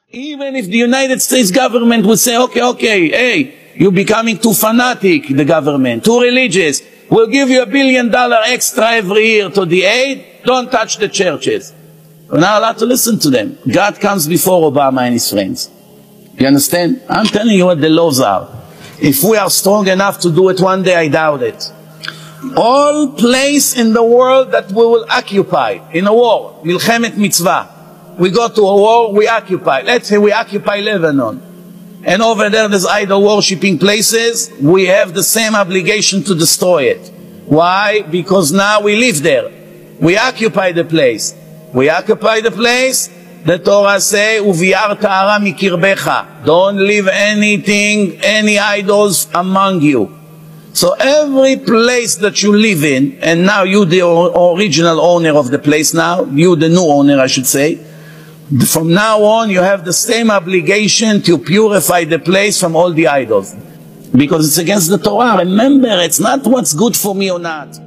Even if the United States government would say, okay, hey, you're becoming too fanatic, the government, too religious. We'll give you $1 billion extra every year to the aid. Don't touch the churches. We're not allowed to listen to them. God comes before Obama and his friends. You understand? I'm telling you what the laws are. If we are strong enough to do it one day, I doubt it. All place in the world that we will occupy in a war, Milchemet Mitzvah. We go to a war, we occupy. Let's say we occupy Lebanon. And over there there's idol worshipping places. We have the same obligation to destroy it. Why? Because now we live there. We occupy the place. We occupy the place. The Torah say, "Uviar ta'ara mikirbecha." Don't leave anything, any idols among you. So every place that you live in, and now you the original owner of the place now, you the new owner I should say, from now on you have the same obligation to purify the place from all the idols. Because it's against the Torah. Remember, it's not what's good for me or not.